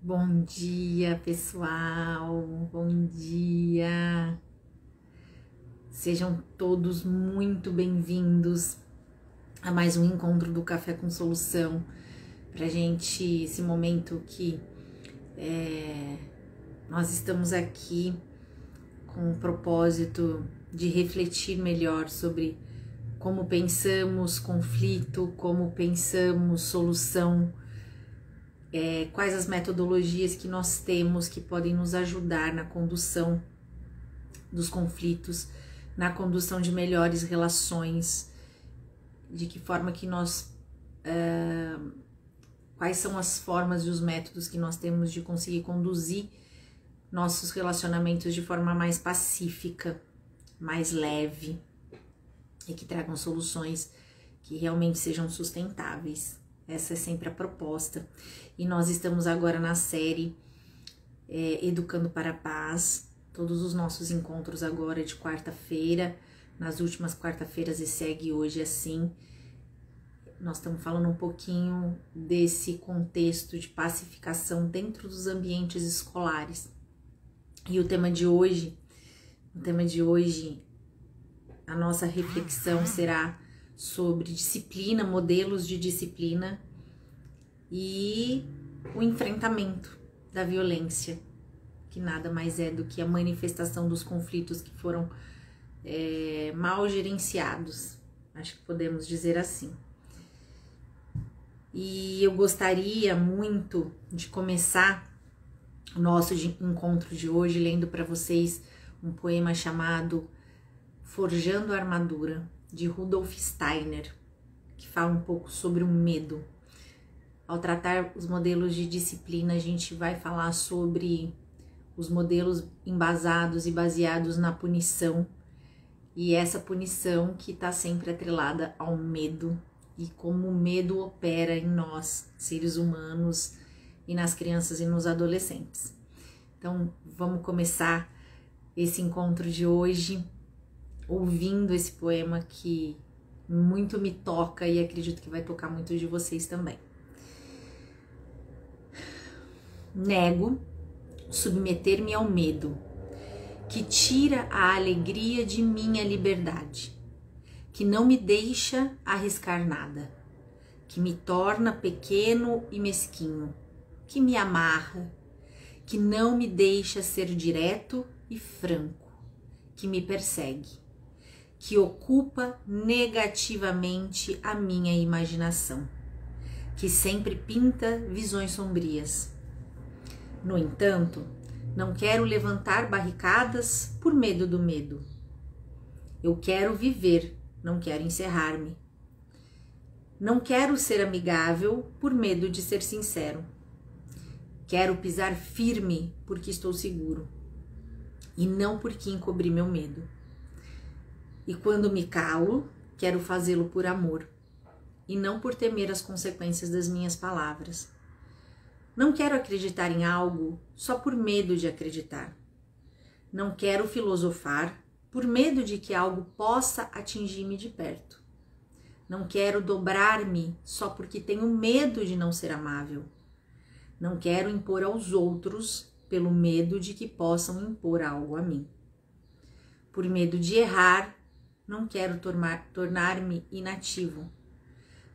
Bom dia, pessoal. Bom dia. Sejam todos muito bem-vindos a mais um encontro do Café com Solução. Pra gente, esse momento que nós estamos aqui com o propósito de refletir melhor sobre como pensamos conflito, como pensamos solução. Quais as metodologias que nós temos que podem nos ajudar na condução dos conflitos, na condução de melhores relações, de que forma que nós, quais são as formas e os métodos que nós temos de conseguir conduzir nossos relacionamentos de forma mais pacífica, mais leve e que tragam soluções que realmente sejam sustentáveis. Essa é sempre a proposta. E nós estamos agora na série Educando para a Paz. Todos os nossos encontros agora de quarta-feira, nas últimas quarta-feiras e segue hoje assim. Nós estamos falando um pouquinho desse contexto de pacificação dentro dos ambientes escolares. E o tema de hoje, a nossa reflexão será sobre disciplina, modelos de disciplina e o enfrentamento da violência, que nada mais é do que a manifestação dos conflitos que foram mal gerenciados, acho que podemos dizer assim. E eu gostaria muito de começar o nosso encontro de hoje lendo para vocês um poema chamado Forjando a Armadura, de Rudolf Steiner, que fala um pouco sobre o medo. Ao tratar os modelos de disciplina, a gente vai falar sobre os modelos embasados e baseados na punição, e essa punição que está sempre atrelada ao medo, e como o medo opera em nós, seres humanos, e nas crianças e nos adolescentes. Então, vamos começar esse encontro de hoje ouvindo esse poema que muito me toca e acredito que vai tocar muitos de vocês também. Nego submeter-me ao medo, que tira a alegria de minha liberdade, que não me deixa arriscar nada, que me torna pequeno e mesquinho, que me amarra, que não me deixa ser direto e franco, que me persegue, que ocupa negativamente a minha imaginação, que sempre pinta visões sombrias. No entanto, não quero levantar barricadas por medo do medo. Eu quero viver, não quero encerrar-me. Não quero ser amigável por medo de ser sincero. Quero pisar firme porque estou seguro, e não porque encobri meu medo. E quando me calo, quero fazê-lo por amor, e não por temer as consequências das minhas palavras. Não quero acreditar em algo só por medo de acreditar. Não quero filosofar por medo de que algo possa atingir-me de perto. Não quero dobrar-me só porque tenho medo de não ser amável. Não quero impor aos outros pelo medo de que possam impor algo a mim. Por medo de errar, não quero tornar-me inativo.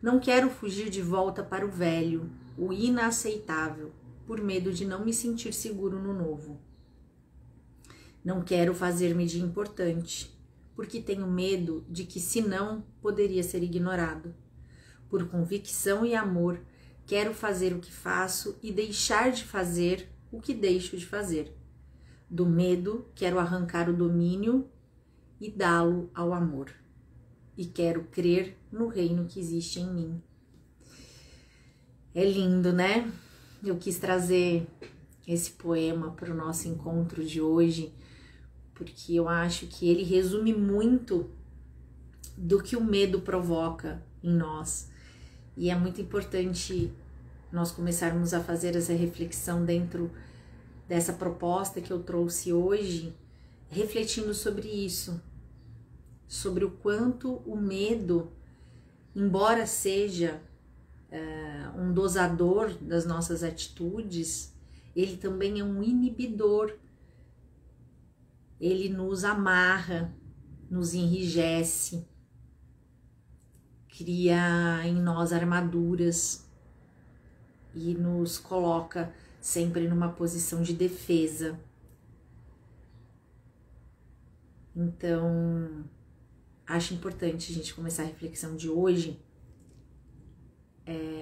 Não quero fugir de volta para o velho, o inaceitável, por medo de não me sentir seguro no novo. Não quero fazer-me de importante, porque tenho medo de que, senão, poderia ser ignorado. Por convicção e amor, quero fazer o que faço e deixar de fazer o que deixo de fazer. Do medo, quero arrancar o domínio e dá-lo ao amor. E quero crer no reino que existe em mim. É lindo, né? Eu quis trazer esse poema para o nosso encontro de hoje, porque eu acho que ele resume muito do que o medo provoca em nós. E é muito importante nós começarmos a fazer essa reflexão dentro dessa proposta que eu trouxe hoje, refletindo sobre isso, sobre o quanto o medo, embora seja um dosador das nossas atitudes, ele também é um inibidor. Ele nos amarra, nos enrijece, cria em nós armaduras e nos coloca sempre numa posição de defesa. Então, acho importante a gente começar a reflexão de hoje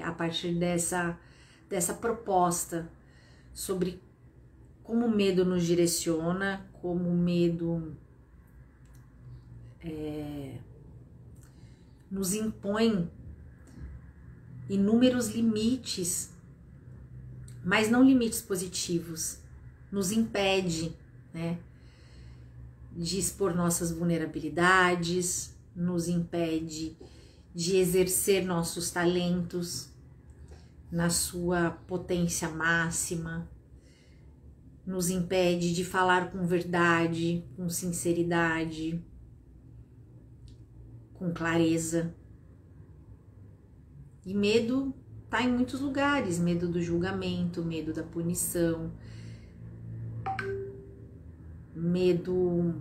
a partir dessa proposta sobre como o medo nos direciona, como o medo nos impõe inúmeros limites, mas não limites positivos, nos impede, né, de expor nossas vulnerabilidades, nos impede de exercer nossos talentos na sua potência máxima, nos impede de falar com verdade, com sinceridade, com clareza. E medo está em muitos lugares, medo do julgamento, medo da punição, medo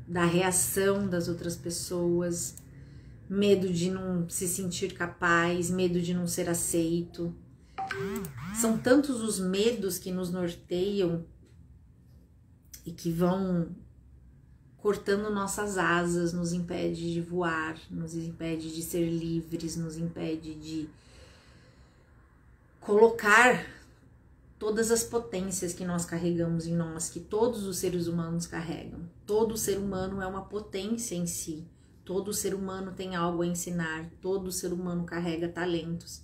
da reação das outras pessoas, medo de não se sentir capaz, medo de não ser aceito. São tantos os medos que nos norteiam e que vão cortando nossas asas, nos impede de voar, nos impede de ser livres, nos impede de colocar todas as potências que nós carregamos em nós, que todos os seres humanos carregam. Todo ser humano é uma potência em si, todo ser humano tem algo a ensinar, todo ser humano carrega talentos,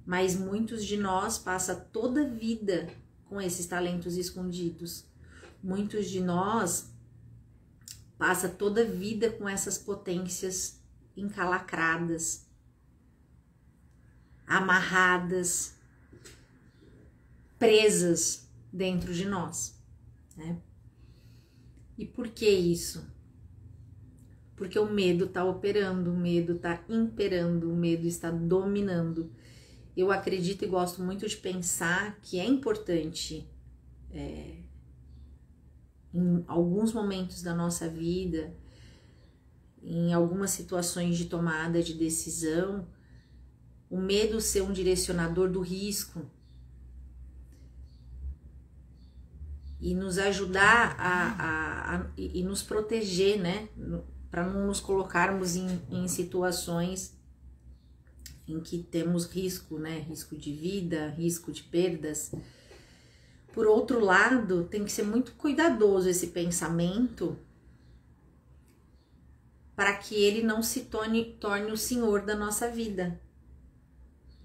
mas muitos de nós passam toda a vida com esses talentos escondidos. Muitos de nós passa toda a vida com essas potências encalacradas, amarradas, presas dentro de nós, né? E por que isso? Porque o medo está operando, o medo está imperando, o medo está dominando. Eu acredito e gosto muito de pensar que é importante em alguns momentos da nossa vida, em algumas situações de tomada de decisão, o medo ser um direcionador do risco e nos ajudar e nos proteger, né? Para não nos colocarmos em situações em que temos risco, né? Risco de vida, risco de perdas. Por outro lado, tem que ser muito cuidadoso esse pensamento para que ele não se torne o senhor da nossa vida.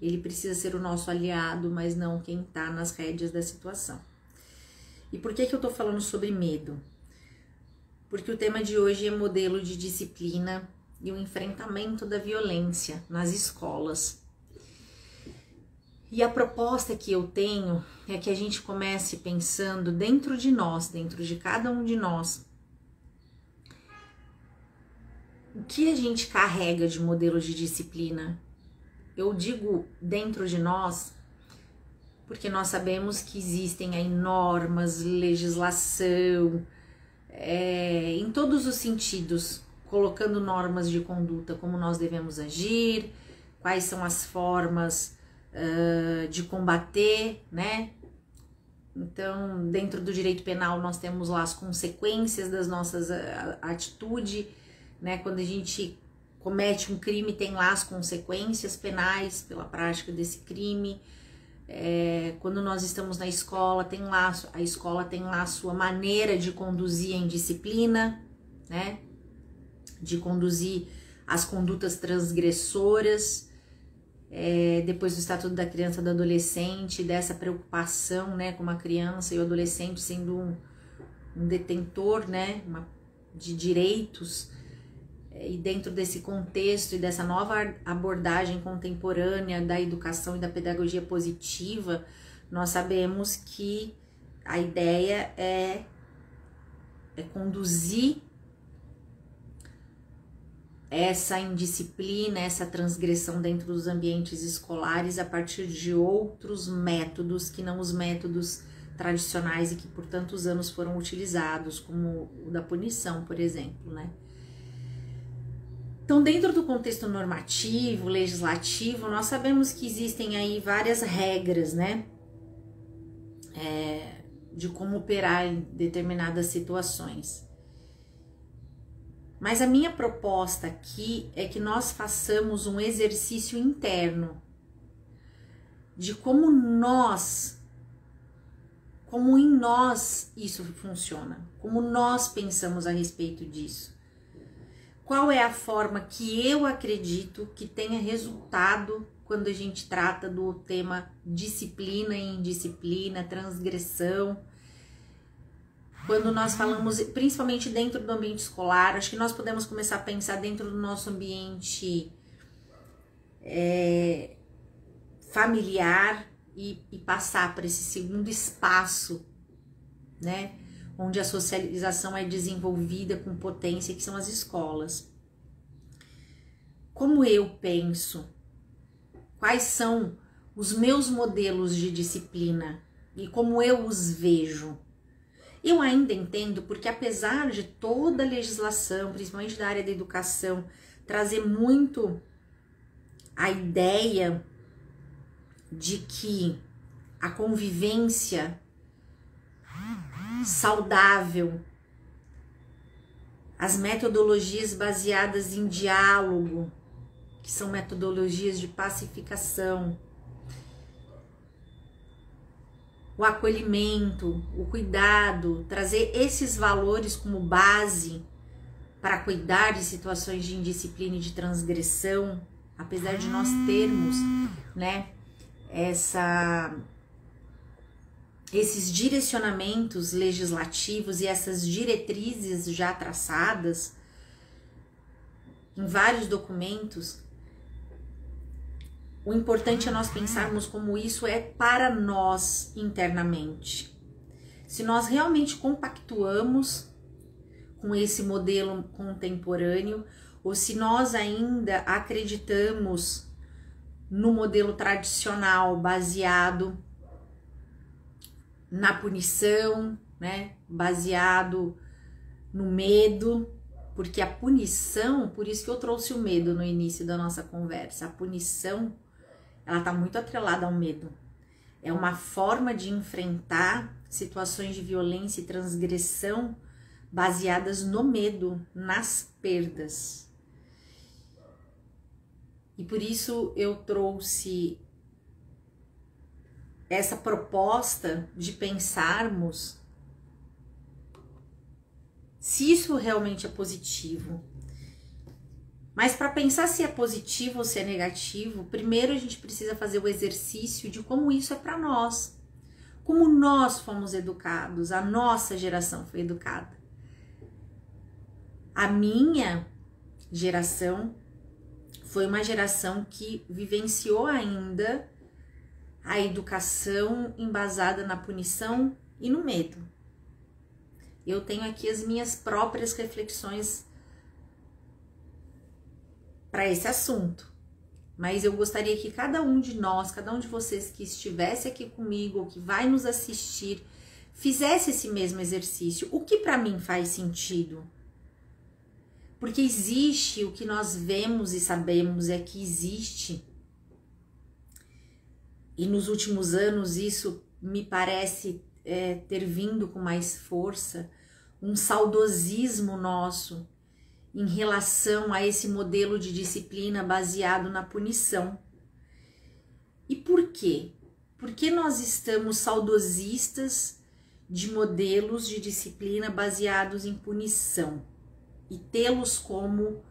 Ele precisa ser o nosso aliado, mas não quem está nas rédeas da situação. E por que eu tô falando sobre medo? Porque o tema de hoje é modelo de disciplina e o enfrentamento da violência nas escolas. E a proposta que eu tenho é que a gente comece pensando dentro de nós, dentro de cada um de nós, o que a gente carrega de modelo de disciplina. Eu digo dentro de nós porque nós sabemos que existem aí normas, legislação, em todos os sentidos, colocando normas de conduta, como nós devemos agir, quais são as formas de combater, né? Então, dentro do direito penal, nós temos lá as consequências das nossas atitudes, né? Quando a gente comete um crime, tem lá as consequências penais pela prática desse crime. Quando nós estamos na escola, a escola tem lá a sua maneira de conduzir em disciplina, né? De conduzir as condutas transgressoras, depois do Estatuto da Criança e do Adolescente, dessa preocupação, né, com a criança e o adolescente sendo um detentor, né, de direitos, e dentro desse contexto e dessa nova abordagem contemporânea da educação e da pedagogia positiva, nós sabemos que a ideia é conduzir essa indisciplina, essa transgressão dentro dos ambientes escolares a partir de outros métodos que não os métodos tradicionais e que por tantos anos foram utilizados, como o da punição, por exemplo, né? Então, dentro do contexto normativo, legislativo, nós sabemos que existem aí várias regras, né? De como operar em determinadas situações. Mas a minha proposta aqui é que nós façamos um exercício interno de como em nós isso funciona, como nós pensamos a respeito disso. Qual é a forma que eu acredito que tenha resultado quando a gente trata do tema disciplina e indisciplina, transgressão. Quando nós falamos, principalmente dentro do ambiente escolar, acho que nós podemos começar a pensar dentro do nosso ambiente familiar e passar para esse segundo espaço, né? Onde a socialização é desenvolvida com potência, que são as escolas. Como eu penso? Quais são os meus modelos de disciplina e como eu os vejo? Eu ainda entendo, porque apesar de toda a legislação, principalmente da área da educação, trazer muito a ideia de que a convivência saudável, as metodologias baseadas em diálogo, que são metodologias de pacificação, o acolhimento, o cuidado, trazer esses valores como base para cuidar de situações de indisciplina e de transgressão, apesar de nós termos, né, esses direcionamentos legislativos e essas diretrizes já traçadas em vários documentos, o importante é nós pensarmos como isso é para nós internamente. Se nós realmente compactuamos com esse modelo contemporâneo, ou se nós ainda acreditamos no modelo tradicional baseado na punição, né? Baseado no medo, porque a punição, por isso que eu trouxe o medo no início da nossa conversa, a punição, ela está muito atrelada ao medo. É uma forma de enfrentar situações de violência e transgressão baseadas no medo, nas perdas. E por isso eu trouxe essa proposta de pensarmos se isso realmente é positivo. Mas para pensar se é positivo ou se é negativo, primeiro a gente precisa fazer o exercício de como isso é para nós. Como nós fomos educados, a nossa geração foi educada. A minha geração foi uma geração que vivenciou ainda a educação embasada na punição e no medo. Eu tenho aqui as minhas próprias reflexões para esse assunto, mas eu gostaria que cada um de nós, cada um de vocês que estivesse aqui comigo ou que vai nos assistir, fizesse esse mesmo exercício. O que para mim faz sentido? Porque existe, o que nós vemos e sabemos é que existe, e nos últimos anos isso me parece ter vindo com mais força, um saudosismo nosso em relação a esse modelo de disciplina baseado na punição. E por quê? Porque nós estamos saudosistas de modelos de disciplina baseados em punição e tê-los como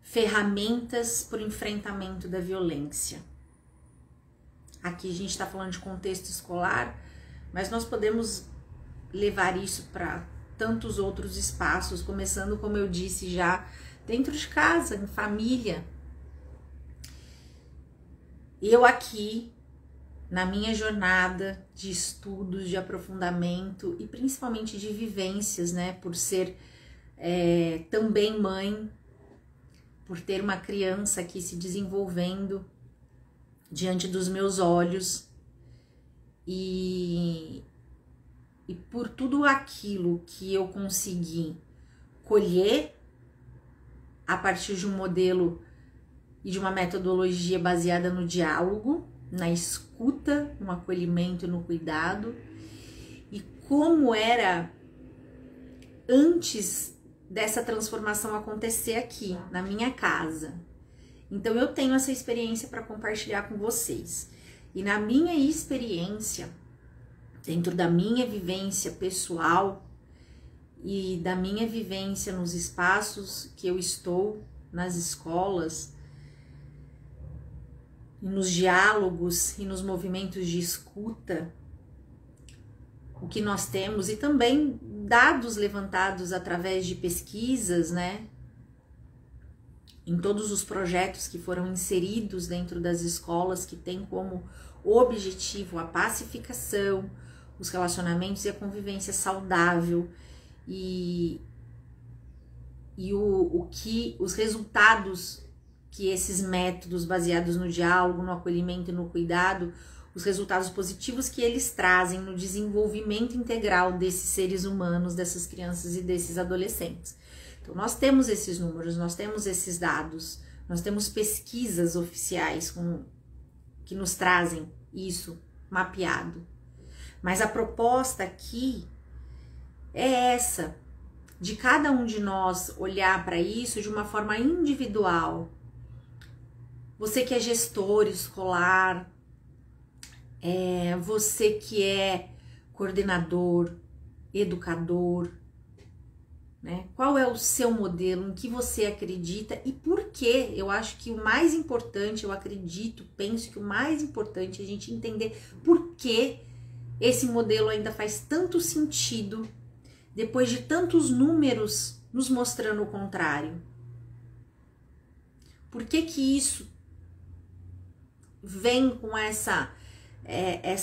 ferramentas para o enfrentamento da violência. Aqui a gente está falando de contexto escolar, mas nós podemos levar isso para tantos outros espaços, começando, como eu disse já, dentro de casa, em família. Eu aqui, na minha jornada de estudos, de aprofundamento e principalmente de vivências, né, por ser também mãe, por ter uma criança aqui se desenvolvendo diante dos meus olhos, e por tudo aquilo que eu consegui colher a partir de um modelo e de uma metodologia baseada no diálogo, na escuta, no acolhimento e no cuidado, e como era antes dessa transformação acontecer aqui, na minha casa. Então eu tenho essa experiência para compartilhar com vocês. E na minha experiência, dentro da minha vivência pessoal e da minha vivência nos espaços que eu estou, nas escolas, e nos diálogos e nos movimentos de escuta, o que nós temos, e também dados levantados através de pesquisas, né? Em todos os projetos que foram inseridos dentro das escolas, que tem como objetivo a pacificação, os relacionamentos e a convivência saudável, e os resultados que esses métodos baseados no diálogo, no acolhimento e no cuidado, os resultados positivos que eles trazem no desenvolvimento integral desses seres humanos, dessas crianças e desses adolescentes. Então, nós temos esses números, nós temos esses dados, nós temos pesquisas oficiais que nos trazem isso mapeado. Mas a proposta aqui é essa, de cada um de nós olhar para isso de uma forma individual. Você que é gestor escolar, você que é coordenador, educador, né? Qual é o seu modelo, em que você acredita e por quê? Eu acho que o mais importante, penso que o mais importante é a gente entender por que esse modelo ainda faz tanto sentido depois de tantos números nos mostrando o contrário. Por que que isso vem com essa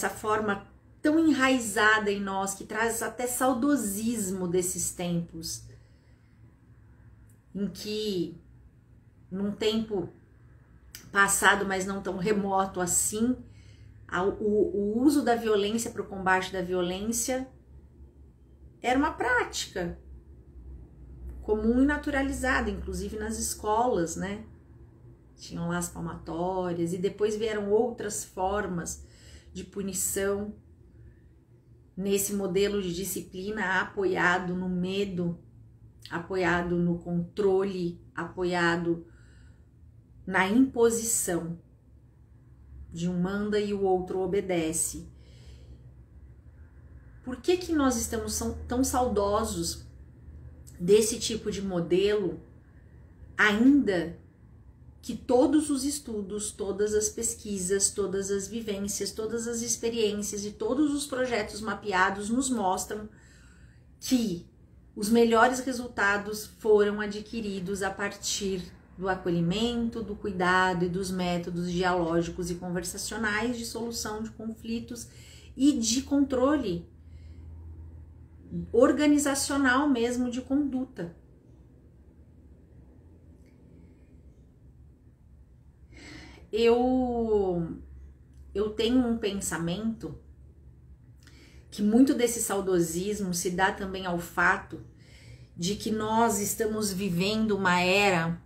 forma tão enraizada em nós, que traz até saudosismo desses tempos, em que, num tempo passado, mas não tão remoto assim, o uso da violência para o combate da violência era uma prática comum e naturalizada, inclusive nas escolas, né? Tinham lá as palmatórias, e depois vieram outras formas de punição nesse modelo de disciplina apoiado no medo, apoiado no controle, apoiado na imposição de um manda e o outro obedece. Por que que nós estamos tão saudosos desse tipo de modelo, ainda que todos os estudos, todas as pesquisas, todas as vivências, todas as experiências e todos os projetos mapeados nos mostram que os melhores resultados foram adquiridos a partir do acolhimento, do cuidado e dos métodos dialógicos e conversacionais de solução de conflitos e de controle organizacional mesmo de conduta. Eu tenho um pensamento que muito desse saudosismo se dá também ao fato de que nós estamos vivendo uma era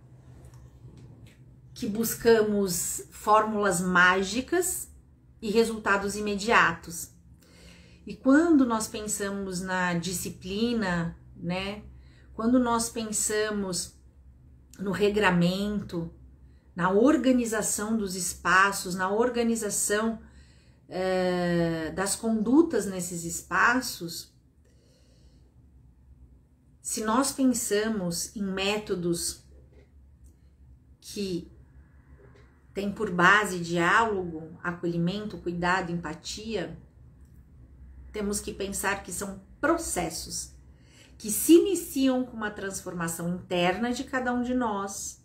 que buscamos fórmulas mágicas e resultados imediatos. E quando nós pensamos na disciplina, né? Quando nós pensamos no regramento, na organização dos espaços, na organização das condutas nesses espaços, se nós pensamos em métodos que têm por base diálogo, acolhimento, cuidado, empatia, temos que pensar que são processos que se iniciam com uma transformação interna de cada um de nós,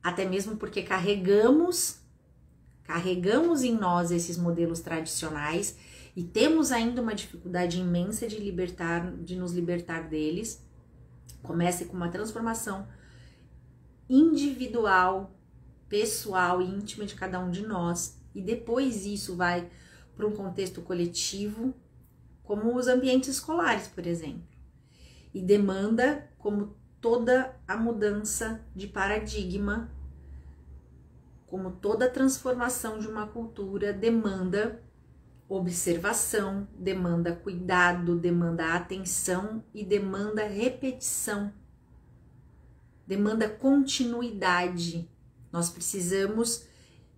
até mesmo porque carregamos em nós esses modelos tradicionais e temos ainda uma dificuldade imensa de nos libertar deles. Comece com uma transformação individual, pessoal e íntima de cada um de nós, e depois isso vai para um contexto coletivo, como os ambientes escolares, por exemplo. E demanda, como toda a mudança de paradigma, como toda transformação de uma cultura, demanda observação, demanda cuidado, demanda atenção e demanda repetição, demanda continuidade. Nós precisamos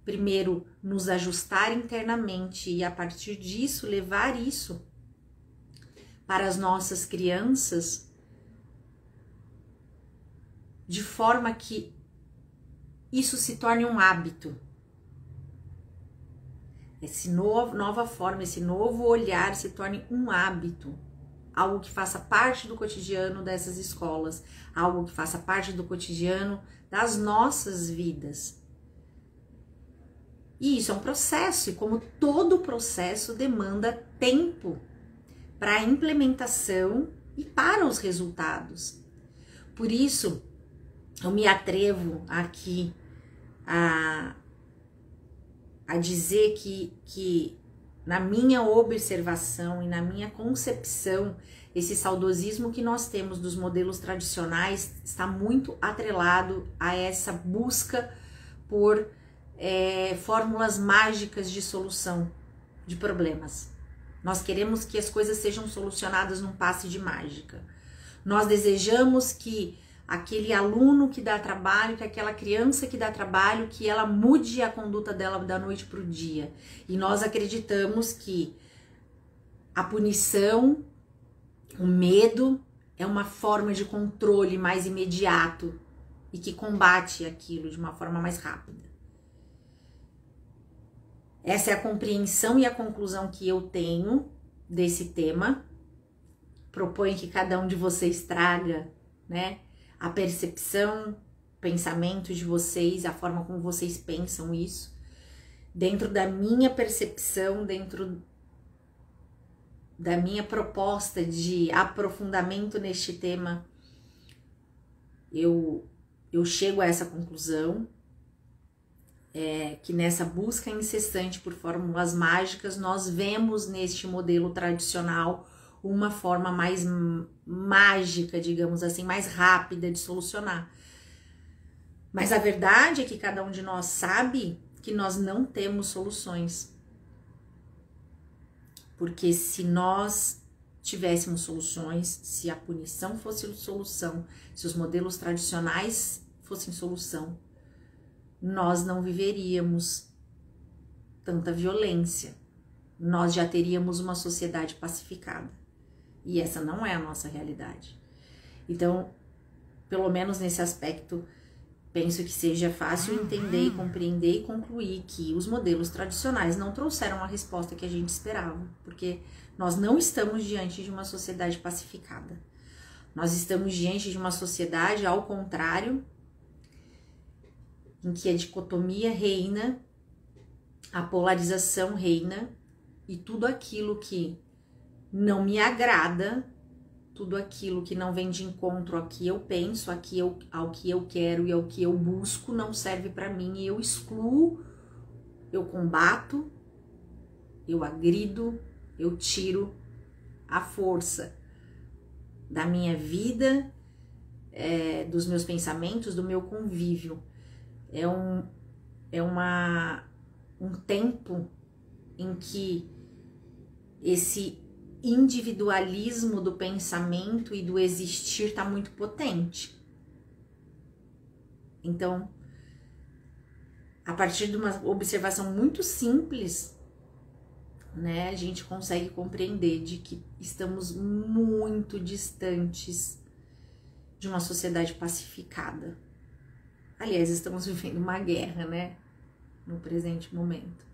primeiro nos ajustar internamente e a partir disso levar isso para as nossas crianças de forma que isso se torne um hábito. Nova forma, esse novo olhar se torne um hábito, algo que faça parte do cotidiano dessas escolas, algo que faça parte do cotidiano das nossas vidas. E isso é um processo, e como todo processo demanda tempo para a implementação e para os resultados. Por isso, eu me atrevo aqui a dizer que na minha observação e na minha concepção, esse saudosismo que nós temos dos modelos tradicionais está muito atrelado a essa busca por fórmulas mágicas de solução de problemas. Nós queremos que as coisas sejam solucionadas num passe de mágica. Nós desejamos que aquele aluno que dá trabalho, que aquela criança que dá trabalho, que ela mude a conduta dela da noite para o dia. E nós acreditamos que a punição, o medo, é uma forma de controle mais imediato e que combate aquilo de uma forma mais rápida. Essa é a compreensão e a conclusão que eu tenho desse tema. Proponho que cada um de vocês traga, né, a percepção, pensamento de vocês, a forma como vocês pensam isso. Dentro da minha percepção, dentro da minha proposta de aprofundamento neste tema, eu chego a essa conclusão, que nessa busca incessante por fórmulas mágicas, nós vemos neste modelo tradicional uma forma mais mágica, digamos assim, mais rápida de solucionar. Mas a verdade é que cada um de nós sabe que nós não temos soluções. Porque se nós tivéssemos soluções, se a punição fosse solução, se os modelos tradicionais fossem solução, nós não viveríamos tanta violência. Nós já teríamos uma sociedade pacificada. E essa não é a nossa realidade. Então, pelo menos nesse aspecto, penso que seja fácil entender e compreender e concluir que os modelos tradicionais não trouxeram a resposta que a gente esperava, porque nós não estamos diante de uma sociedade pacificada. Nós estamos diante de uma sociedade, ao contrário, em que a dicotomia reina, a polarização reina, e tudo aquilo que não me agrada, tudo aquilo que não vem de encontro ao que eu penso, ao que eu quero e ao que eu busco, não serve para mim, e eu excluo, eu combato, eu agrido, eu tiro a força da minha vida, dos meus pensamentos, do meu convívio. É um tempo em que esse individualismo do pensamento e do existir está muito potente. Então, a partir de uma observação muito simples, né, a gente consegue compreender de que estamos muito distantes de uma sociedade pacificada. Aliás, estamos vivendo uma guerra, né, no presente momento.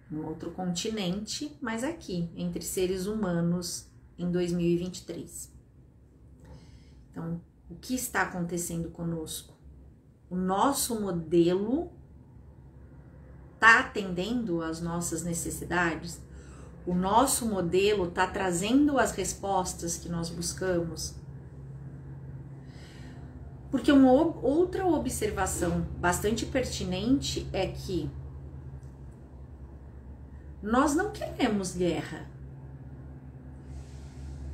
Em outro continente, mas aqui, entre seres humanos, em 2023. Então, o que está acontecendo conosco? O nosso modelo está atendendo às nossas necessidades? O nosso modelo está trazendo as respostas que nós buscamos? Porque uma outra observação bastante pertinente é que nós não queremos guerra.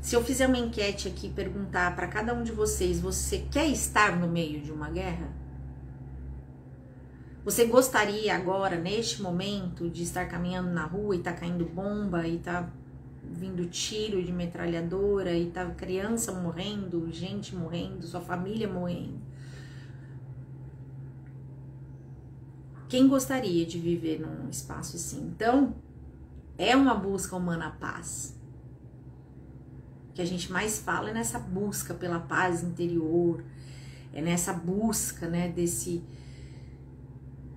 Se eu fizer uma enquete aqui, perguntar para cada um de vocês, você quer estar no meio de uma guerra? Você gostaria agora, neste momento, de estar caminhando na rua e tá caindo bomba e tá vindo tiro de metralhadora e tá criança morrendo, gente morrendo, sua família morrendo? Quem gostaria de viver num espaço assim? Então, é uma busca humana à paz. O que a gente mais fala é nessa busca pela paz interior, é nessa busca, né, desse...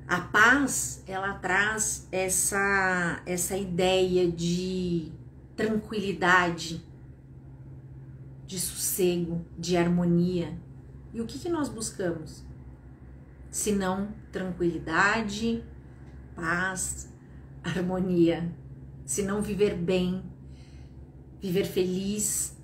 A paz, ela traz essa ideia de tranquilidade, de sossego, de harmonia. E o que nós buscamos? Se não tranquilidade, paz, harmonia. Se não viver bem, viver feliz,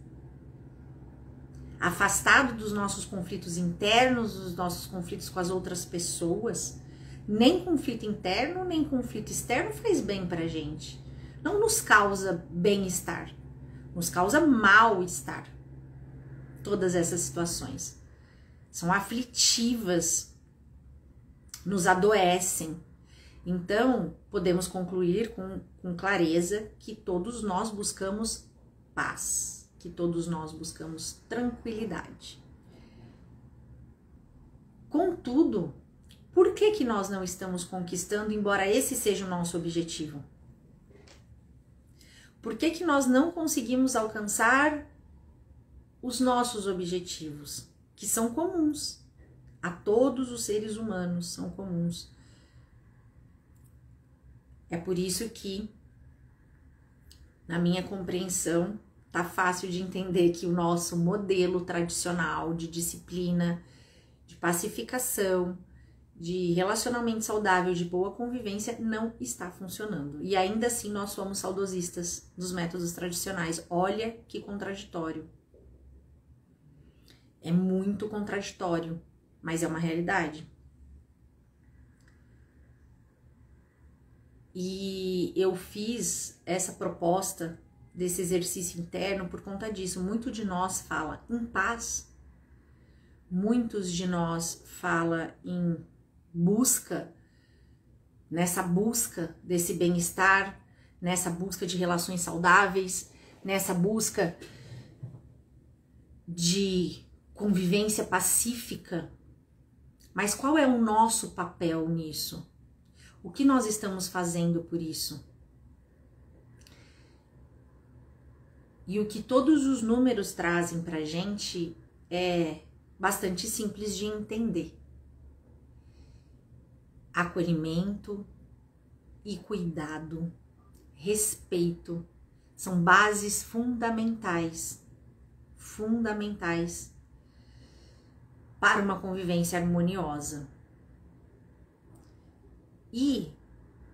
afastado dos nossos conflitos internos, dos nossos conflitos com as outras pessoas. Nem conflito interno, nem conflito externo faz bem pra gente. Não nos causa bem-estar, nos causa mal-estar. Todas essas situações são aflitivas, nos adoecem. Então, podemos concluir com clareza que todos nós buscamos paz, que todos nós buscamos tranquilidade. Contudo, por que nós não estamos conquistando, embora esse seja o nosso objetivo? Por que nós não conseguimos alcançar os nossos objetivos, que são comuns a todos os seres humanos, são comuns? É por isso que, na minha compreensão, tá fácil de entender que o nosso modelo tradicional de disciplina, de pacificação, de relacionamento saudável, de boa convivência, não está funcionando. E ainda assim nós somos saudosistas dos métodos tradicionais. Olha que contraditório. É muito contraditório, mas é uma realidade. E eu fiz essa proposta desse exercício interno por conta disso. Muito de nós fala em paz, muitos de nós fala em busca, nessa busca desse bem-estar, nessa busca de relações saudáveis, nessa busca de convivência pacífica. Mas qual é o nosso papel nisso? O que nós estamos fazendo por isso? E o que todos os números trazem pra gente é bastante simples de entender. Acolhimento e cuidado, respeito, são bases fundamentais para uma convivência harmoniosa. E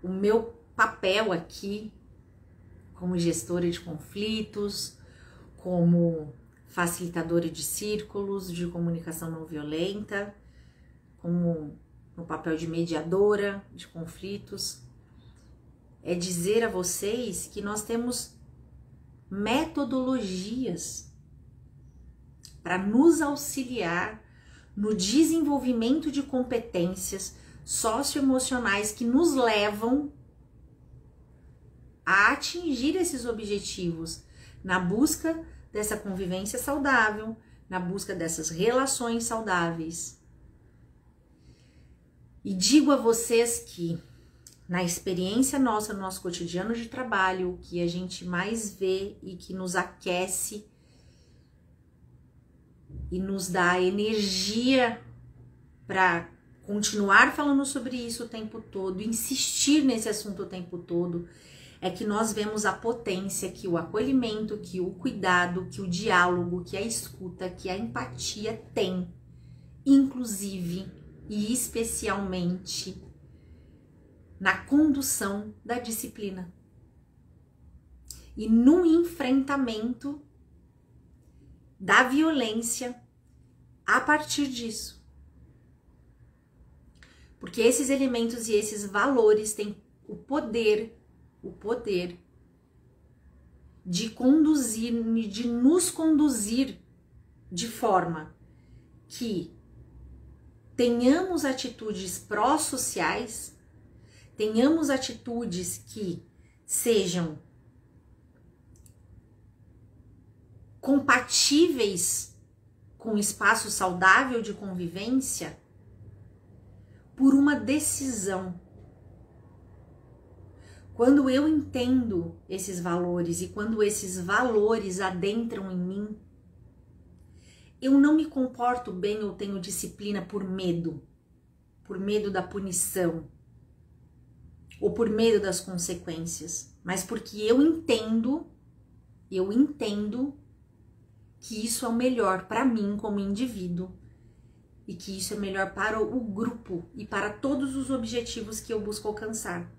o meu papel aqui, como gestora de conflitos, como facilitadora de círculos de comunicação não violenta, como no papel de mediadora de conflitos, é dizer a vocês que nós temos metodologias para nos auxiliar no desenvolvimento de competências socioemocionais que nos levam a atingir esses objetivos na busca dessa convivência saudável, na busca dessas relações saudáveis. E digo a vocês que, na experiência nossa, no nosso cotidiano de trabalho, o que a gente mais vê e que nos aquece e nos dá energia para continuar falando sobre isso o tempo todo, insistir nesse assunto o tempo todo, é que nós vemos a potência que o acolhimento, que o cuidado, que o diálogo, que a escuta, que a empatia tem, inclusive e especialmente na condução da disciplina e no enfrentamento da violência a partir disso. Porque esses elementos e esses valores têm o poder de conduzir, de nos conduzir de forma que tenhamos atitudes pró-sociais, tenhamos atitudes que sejam compatíveis com um espaço saudável de convivência, por uma decisão. Quando eu entendo esses valores e quando esses valores adentram em mim, eu não me comporto bem ou tenho disciplina por medo da punição ou por medo das consequências, mas porque eu entendo que isso é o melhor para mim como indivíduo e que isso é melhor para o grupo e para todos os objetivos que eu busco alcançar.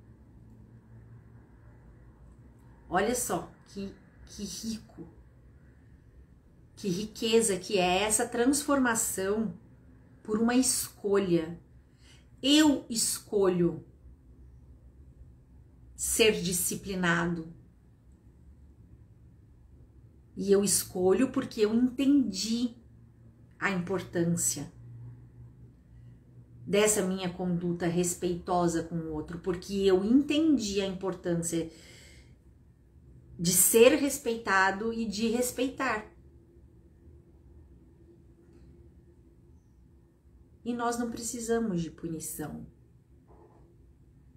Olha só que rico, que riqueza que é essa transformação por uma escolha. Eu escolho ser disciplinado. E eu escolho porque eu entendi a importância dessa minha conduta respeitosa com o outro, porque eu entendi a importância de ser respeitado e de respeitar. E nós não precisamos de punição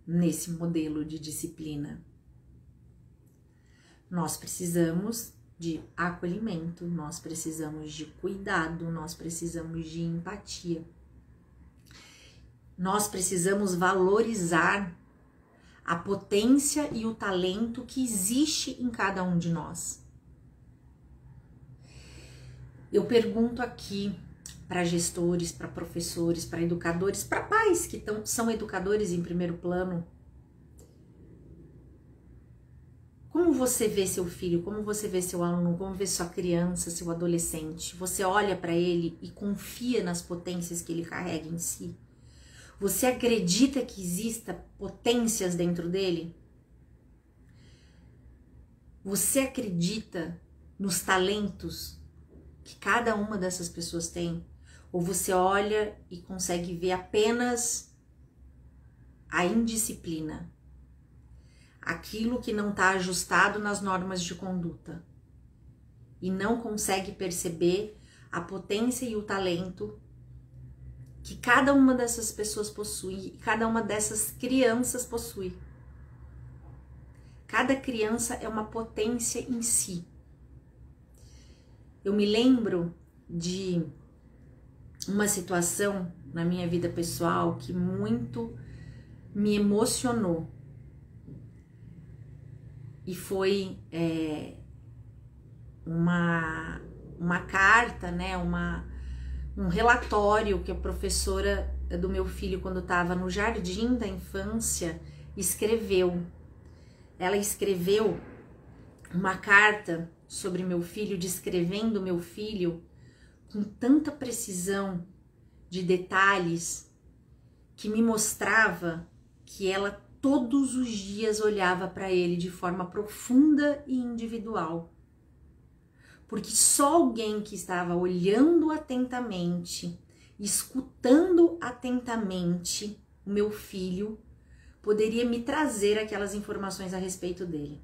nesse modelo de disciplina. Nós precisamos de acolhimento, nós precisamos de cuidado, nós precisamos de empatia. Nós precisamos valorizar a potência e o talento que existe em cada um de nós. Eu pergunto aqui para gestores, para professores, para educadores, para pais que são educadores em primeiro plano. Como você vê seu filho, como você vê seu aluno, como vê sua criança, seu adolescente? Você olha para ele e confia nas potências que ele carrega em si? Você acredita que exista potências dentro dele? Você acredita nos talentos que cada uma dessas pessoas tem? Ou você olha e consegue ver apenas a indisciplina? Aquilo que não está ajustado nas normas de conduta e não consegue perceber a potência e o talento que cada uma dessas pessoas possui, cada uma dessas crianças possui. Cada criança é uma potência em si. Eu me lembro de uma situação na minha vida pessoal que muito me emocionou. E foi uma carta, né, um relatório que a professora do meu filho, quando estava no jardim da infância, escreveu. Ela escreveu uma carta sobre meu filho, descrevendo meu filho com tanta precisão de detalhes, que me mostrava que ela todos os dias olhava para ele de forma profunda e individual. Porque só alguém que estava olhando atentamente, escutando atentamente o meu filho, poderia me trazer aquelas informações a respeito dele.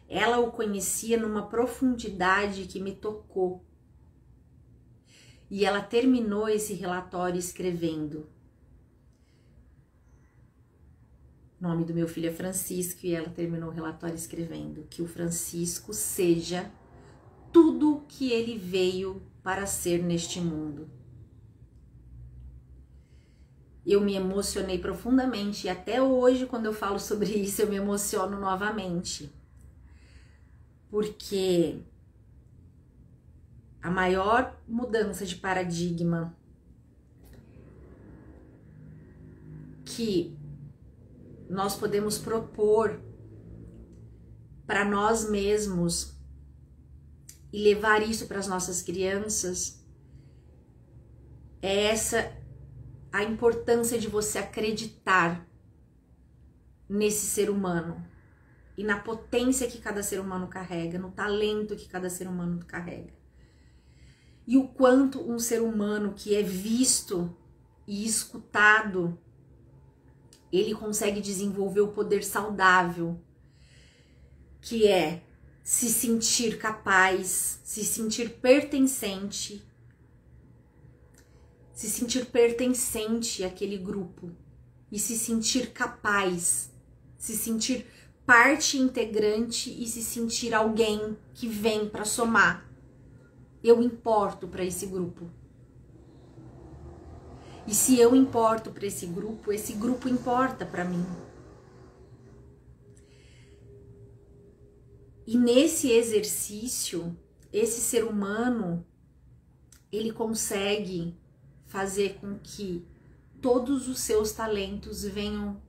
Ela o conhecia numa profundidade que me tocou. E ela terminou esse relatório escrevendo: o nome do meu filho é Francisco, e ela terminou o relatório escrevendo que o Francisco seja tudo que ele veio para ser neste mundo. Eu me emocionei profundamente e até hoje, quando eu falo sobre isso, eu me emociono novamente. Porque a maior mudança de paradigma que nós podemos propor para nós mesmos e levar isso para as nossas crianças é a importância de você acreditar nesse ser humano e na potência que cada ser humano carrega, no talento que cada ser humano carrega. E o quanto um ser humano que é visto e escutado, ele consegue desenvolver o poder saudável, que é se sentir capaz, se sentir pertencente, àquele grupo e se sentir capaz, se sentir parte integrante e se sentir alguém que vem para somar. Eu importo para esse grupo. E se eu importo para esse grupo importa para mim. E nesse exercício, esse ser humano, ele consegue fazer com que todos os seus talentos venham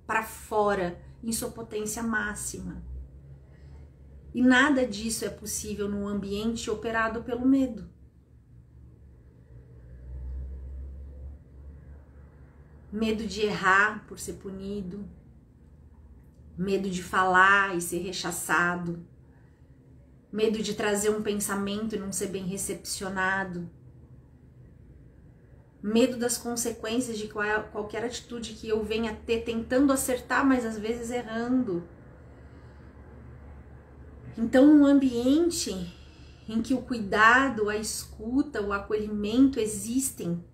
para fora em sua potência máxima. E nada disso é possível num ambiente operado pelo medo. Medo de errar por ser punido, medo de falar e ser rechaçado, medo de trazer um pensamento e não ser bem recepcionado, medo das consequências de qualquer atitude que eu venha ter tentando acertar, mas às vezes errando. Então, um ambiente em que o cuidado, a escuta, o acolhimento existem,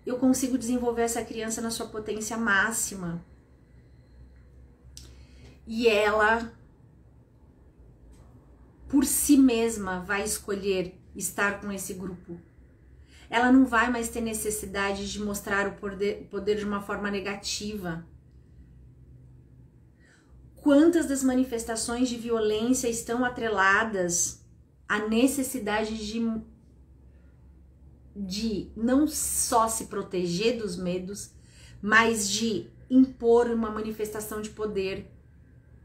eu consigo desenvolver essa criança na sua potência máxima. E ela, por si mesma, vai escolher estar com esse grupo. Ela não vai mais ter necessidade de mostrar o poder de uma forma negativa. Quantas das manifestações de violência estão atreladas à necessidade de não só se proteger dos medos, mas de impor uma manifestação de poder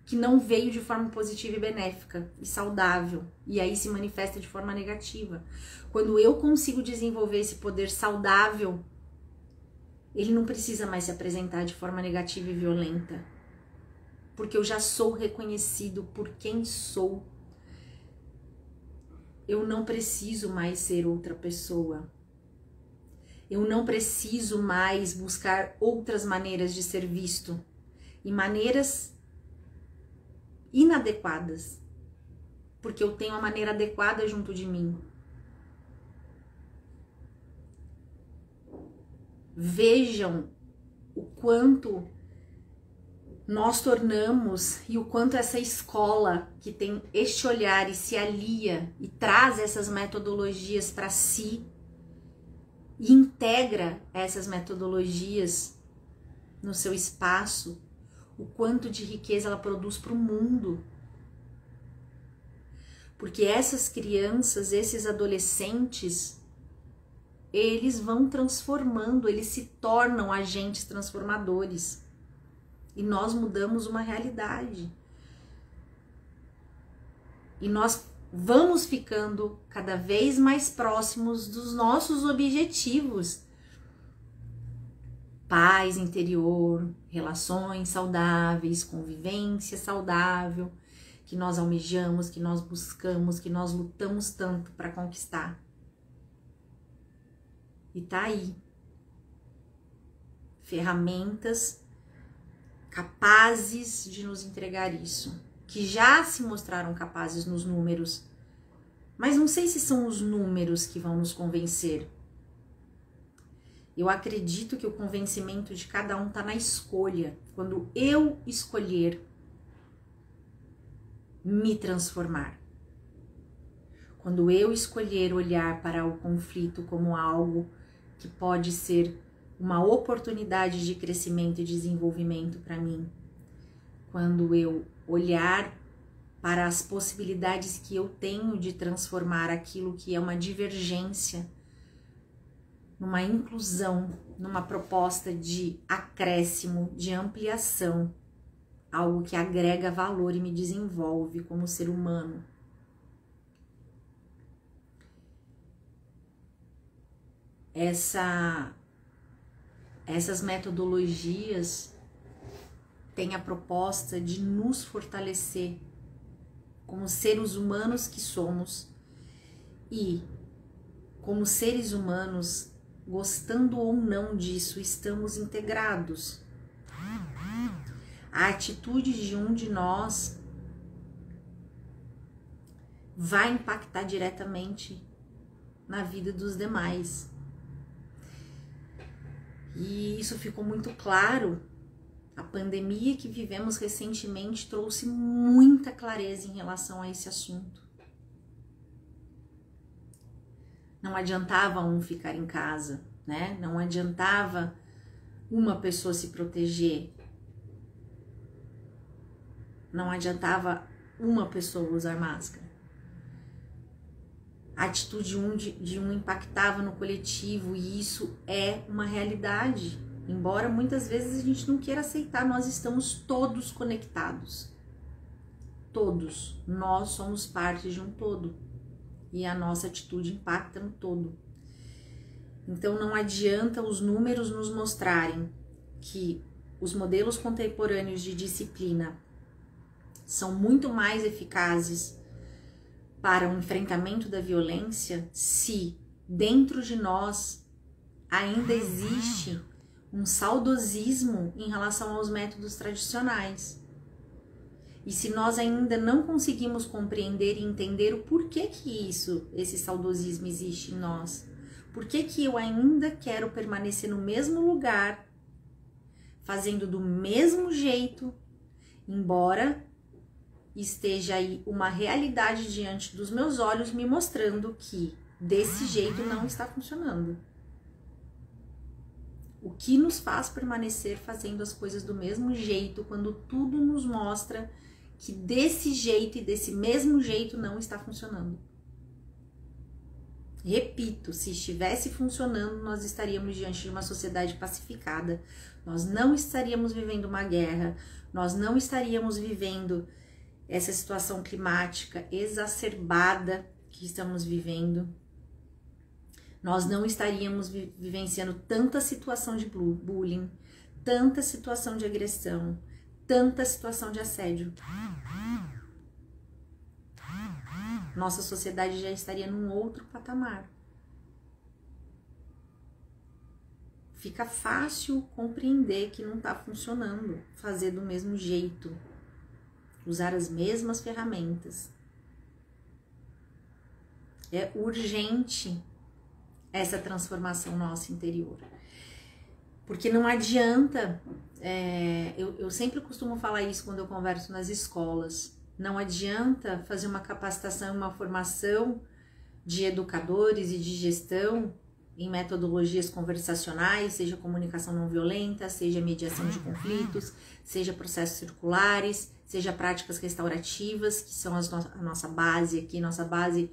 que não veio de forma positiva e benéfica e saudável, e aí se manifesta de forma negativa. Quando eu consigo desenvolver esse poder saudável, ele não precisa mais se apresentar de forma negativa e violenta, porque eu já sou reconhecido por quem sou. Eu não preciso mais ser outra pessoa. Eu não preciso mais buscar outras maneiras de ser visto e maneiras inadequadas, porque eu tenho a maneira adequada junto de mim. Vejam o quanto nós tornamos e o quanto essa escola que tem este olhar e se alia e traz essas metodologias para si e integra essas metodologias no seu espaço, o quanto de riqueza ela produz para o mundo. Porque essas crianças, esses adolescentes, eles vão transformando, eles se tornam agentes transformadores. E nós mudamos uma realidade. E nós vamos ficando cada vez mais próximos dos nossos objetivos. Paz interior, relações saudáveis, convivência saudável, que nós almejamos, que nós buscamos, que nós lutamos tanto para conquistar. E tá aí. Ferramentas capazes de nos entregar isso, que já se mostraram capazes nos números, mas não sei se são os números que vão nos convencer. Eu acredito que o convencimento de cada um está na escolha. Quando eu escolher me transformar, quando eu escolher olhar para o conflito como algo que pode ser uma oportunidade de crescimento e desenvolvimento para mim, quando eu olhar para as possibilidades que eu tenho de transformar aquilo que é uma divergência numa inclusão, numa proposta de acréscimo, de ampliação, algo que agrega valor e me desenvolve como ser humano. Essas metodologias, tem a proposta de nos fortalecer como seres humanos que somos e, como seres humanos, gostando ou não disso, estamos integrados. A atitude de um de nós vai impactar diretamente na vida dos demais. E isso ficou muito claro. A pandemia que vivemos recentemente trouxe muita clareza em relação a esse assunto. Não adiantava um ficar em casa, né? Não adiantava uma pessoa se proteger. Não adiantava uma pessoa usar máscara. A atitude de um impactava no coletivo e isso é uma realidade. Embora muitas vezes a gente não queira aceitar, nós estamos todos conectados. Todos. Nós somos parte de um todo. E a nossa atitude impacta no todo. Então não adianta os números nos mostrarem que os modelos contemporâneos de disciplina são muito mais eficazes para o enfrentamento da violência se dentro de nós ainda existe um saudosismo em relação aos métodos tradicionais. E se nós ainda não conseguimos compreender e entender o porquê que esse saudosismo existe em nós, por que eu ainda quero permanecer no mesmo lugar, fazendo do mesmo jeito, embora esteja aí uma realidade diante dos meus olhos me mostrando que desse jeito não está funcionando. O que nos faz permanecer fazendo as coisas do mesmo jeito quando tudo nos mostra que desse jeito e desse mesmo jeito não está funcionando? Repito, se estivesse funcionando, nós estaríamos diante de uma sociedade pacificada, nós não estaríamos vivendo uma guerra, nós não estaríamos vivendo essa situação climática exacerbada que estamos vivendo, nós não estaríamos vivenciando tanta situação de bullying, tanta situação de agressão, tanta situação de assédio. Nossa sociedade já estaria num outro patamar. Fica fácil compreender que não está funcionando, fazer do mesmo jeito, usar as mesmas ferramentas. É urgente essa transformação nossa interior. Porque não adianta, eu sempre costumo falar isso quando eu converso nas escolas, não adianta fazer uma capacitação, uma formação de educadores e de gestão em metodologias conversacionais, seja comunicação não violenta, seja mediação de conflitos, seja processos circulares, seja práticas restaurativas, que são a nossa base aqui, nossa base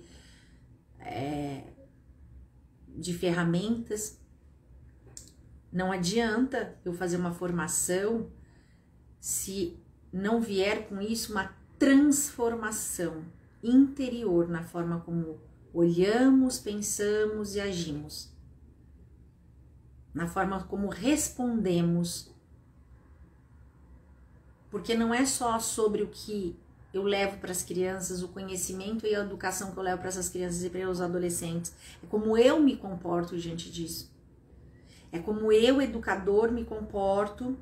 de ferramentas. Não adianta eu fazer uma formação se não vier com isso uma transformação interior na forma como olhamos, pensamos e agimos, na forma como respondemos, porque não é só sobre o que eu levo para as crianças, o conhecimento e a educação que eu levo para essas crianças e para os adolescentes, é como eu me comporto diante disso, é como eu, educador, me comporto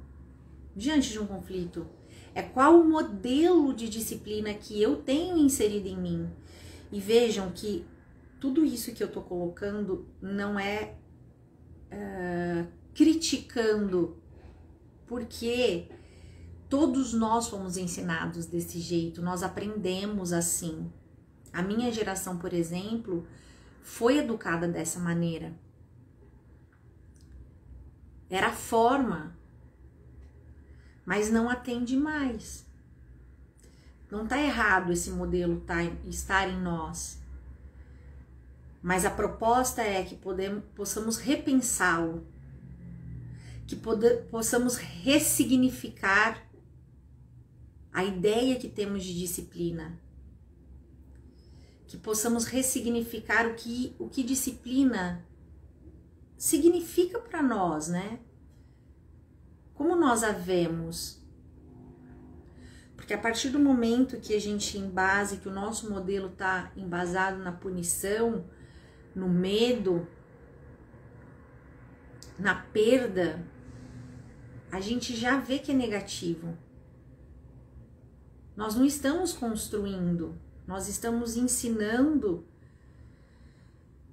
diante de um conflito, é qual o modelo de disciplina que eu tenho inserido em mim. E vejam que tudo isso que eu tô colocando não é criticando, porque todos nós fomos ensinados desse jeito, nós aprendemos assim. A minha geração, por exemplo, foi educada dessa maneira. Era a forma, mas não atende mais. Não tá errado esse modelo estar em nós, mas a proposta é que possamos repensá-lo, que possamos ressignificar a ideia que temos de disciplina, que possamos ressignificar o que disciplina significa para nós, né? Como nós a vemos, Porque a partir do momento que a gente embase, que o nosso modelo está embasado na punição, no medo, na perda, a gente já vê que é negativo. Nós não estamos construindo, nós estamos ensinando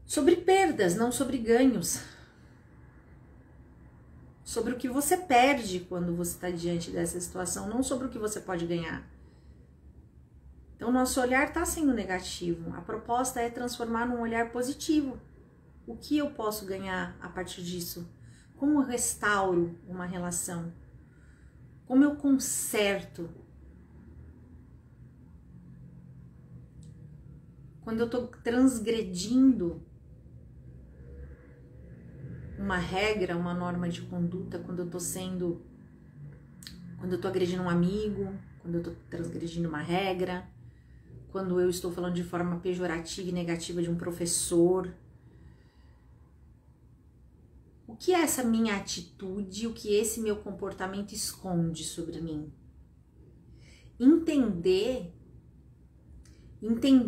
sobre perdas, não sobre ganhos. Sobre o que você perde quando você está diante dessa situação, não sobre o que você pode ganhar. Então, nosso olhar está sendo negativo. A proposta é transformar num olhar positivo. O que eu posso ganhar a partir disso? Como eu restauro uma relação? Como eu conserto? Quando eu estou transgredindo uma regra, uma norma de conduta, quando eu tô agredindo um amigo, quando eu tô transgredindo uma regra, quando eu estou falando de forma pejorativa e negativa de um professor. O que é essa minha atitude, o que esse meu comportamento esconde sobre mim? Entender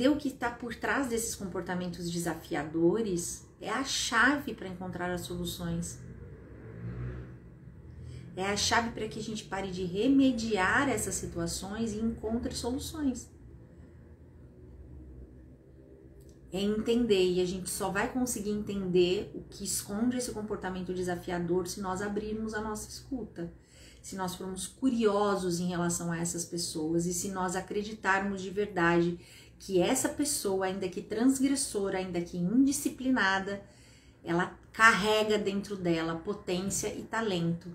o que está por trás desses comportamentos desafiadores é a chave para encontrar as soluções. É a chave para que a gente pare de remediar essas situações e encontre soluções. É entender, e a gente só vai conseguir entender o que esconde esse comportamento desafiador se nós abrirmos a nossa escuta, se nós formos curiosos em relação a essas pessoas e se nós acreditarmos de verdade que essa pessoa, ainda que transgressora, ainda que indisciplinada, ela carrega dentro dela potência e talento.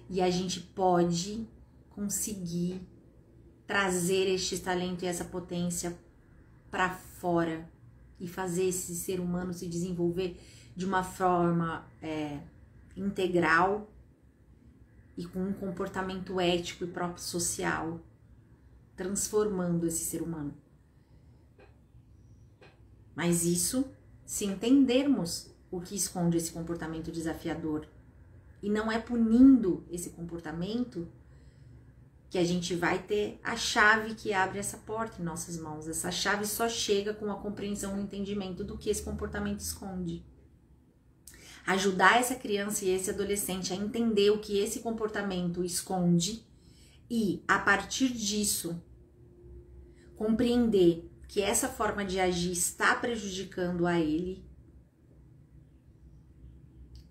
E a gente pode conseguir trazer este talento e essa potência para fora e fazer esse ser humano se desenvolver de uma forma integral e com um comportamento ético e próprio social, transformando esse ser humano. Mas isso se entendermos o que esconde esse comportamento desafiador. E não é punindo esse comportamento que a gente vai ter a chave que abre essa porta em nossas mãos. Essa chave só chega com a compreensão e o entendimento do que esse comportamento esconde. Ajudar essa criança e esse adolescente a entender o que esse comportamento esconde e, a partir disso, compreender que essa forma de agir está prejudicando a ele,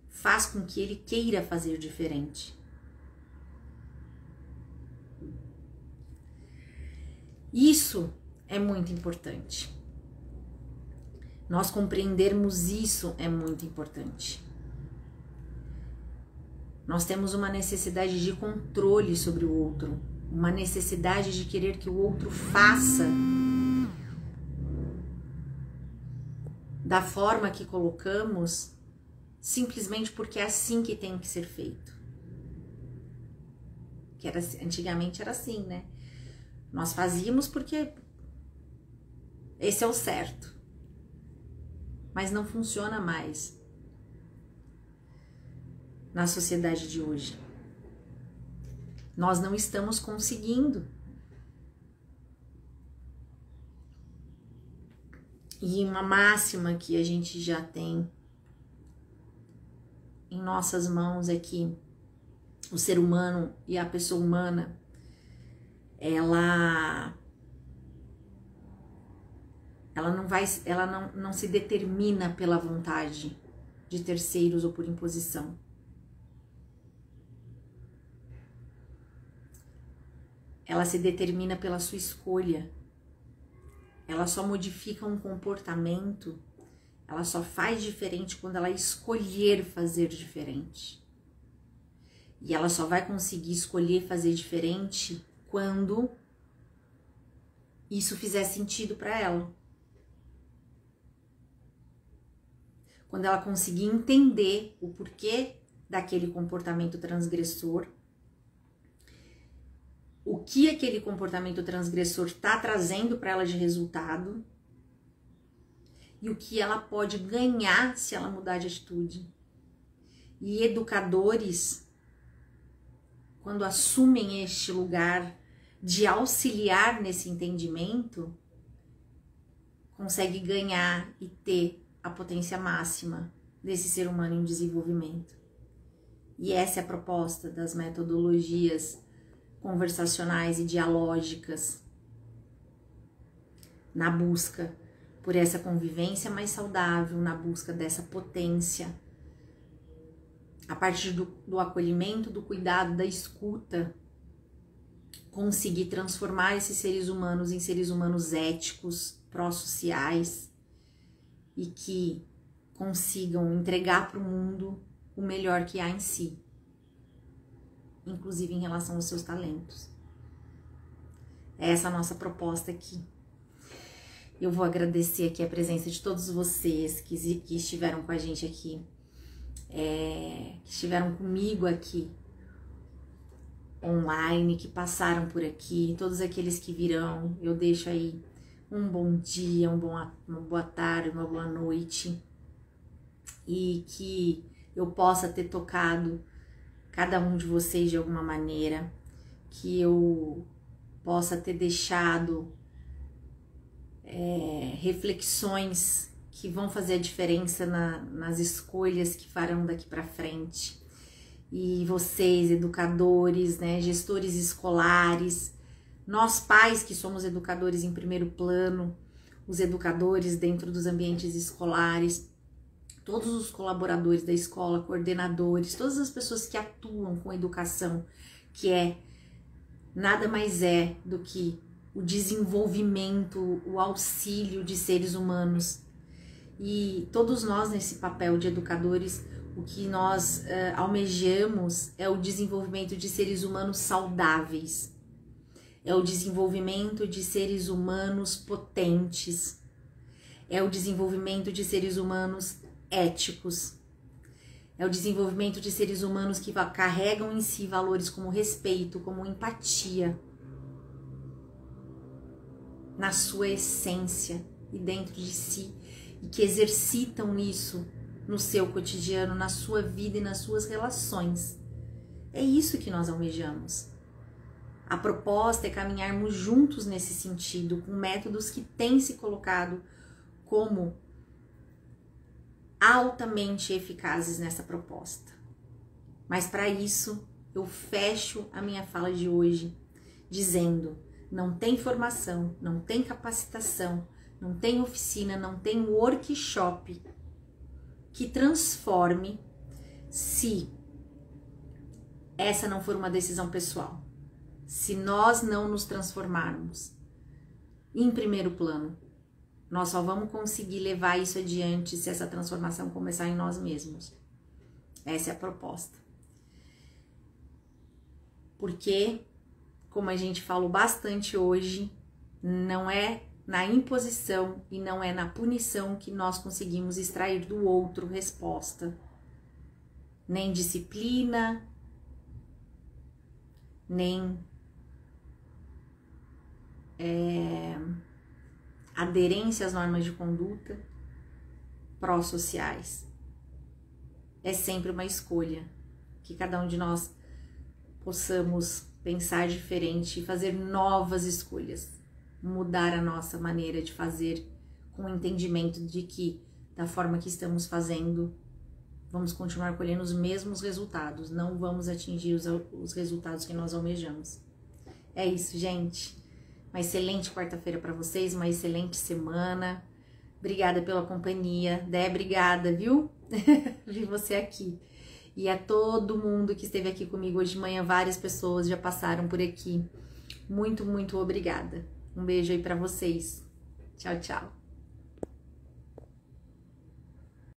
faz com que ele queira fazer diferente. Isso é muito importante. Nós compreendermos isso é muito importante. Nós temos uma necessidade de controle sobre o outro, uma necessidade de querer que o outro faça da forma que colocamos, simplesmente porque é assim que tem que ser feito. Antigamente era assim, né? Nós fazíamos porque esse é o certo. Mas não funciona mais na sociedade de hoje. Nós não estamos conseguindo. E uma máxima que a gente já tem em nossas mãos é que o ser humano e a pessoa humana, ela não se determina pela vontade de terceiros ou por imposição. Ela se determina pela sua escolha. Ela só modifica um comportamento, ela só faz diferente quando ela escolher fazer diferente. E ela só vai conseguir escolher fazer diferente quando isso fizer sentido para ela. Quando ela conseguir entender o porquê daquele comportamento transgressor, o que aquele comportamento transgressor está trazendo para ela de resultado e o que ela pode ganhar se ela mudar de atitude. E educadores quando assumem este lugar de auxiliar nesse entendimento, consegue ganhar e ter a potência máxima desse ser humano em desenvolvimento. E essa é a proposta das metodologias conversacionais e dialógicas na busca por essa convivência mais saudável, na busca dessa potência, a partir do acolhimento, do cuidado, da escuta, conseguir transformar esses seres humanos em seres humanos éticos, pró-sociais e que consigam entregar para o mundo o melhor que há em si, inclusive em relação aos seus talentos. É essa a nossa proposta aqui. Eu vou agradecer aqui a presença de todos vocês que estiveram com a gente aqui, que estiveram comigo aqui online, que passaram por aqui, todos aqueles que virão. Eu deixo aí um bom dia, uma boa tarde, uma boa noite, e que eu possa ter tocado cada um de vocês de alguma maneira, que eu possa ter deixado reflexões que vão fazer a diferença nas escolhas que farão daqui para frente. E vocês, educadores, né, gestores escolares, nós pais que somos educadores em primeiro plano, os educadores dentro dos ambientes escolares, todos os colaboradores da escola, coordenadores, todas as pessoas que atuam com educação, que nada mais é do que o desenvolvimento, o auxílio de seres humanos. E todos nós nesse papel de educadores, o que nós almejamos é o desenvolvimento de seres humanos saudáveis, é o desenvolvimento de seres humanos potentes, é o desenvolvimento de seres humanos éticos, é o desenvolvimento de seres humanos que carregam em si valores como respeito, como empatia, na sua essência e dentro de si, e que exercitam isso no seu cotidiano, na sua vida e nas suas relações. É isso que nós almejamos. A proposta é caminharmos juntos nesse sentido, com métodos que têm se colocado como altamente eficazes nessa proposta. Mas para isso, eu fecho a minha fala de hoje dizendo: não tem formação, não tem capacitação, não tem oficina, não tem workshop que transforme se essa não for uma decisão pessoal. Se nós não nos transformarmos em primeiro plano, nós só vamos conseguir levar isso adiante se essa transformação começar em nós mesmos. Essa é a proposta. Porque, como a gente falou bastante hoje, não é na imposição e não é na punição que nós conseguimos extrair do outro resposta. Nem disciplina, nem aderência às normas de conduta pró-sociais. É sempre uma escolha, que cada um de nós possamos pensar diferente e fazer novas escolhas, mudar a nossa maneira de fazer com o entendimento de que, da forma que estamos fazendo, vamos continuar colhendo os mesmos resultados, não vamos atingir os resultados que nós almejamos. É isso, gente. Uma excelente quarta-feira para vocês, uma excelente semana. Obrigada pela companhia. Dé, obrigada, viu? Vi você aqui. E a todo mundo que esteve aqui comigo hoje de manhã, várias pessoas já passaram por aqui. Muito, muito obrigada. Um beijo aí para vocês. Tchau, tchau.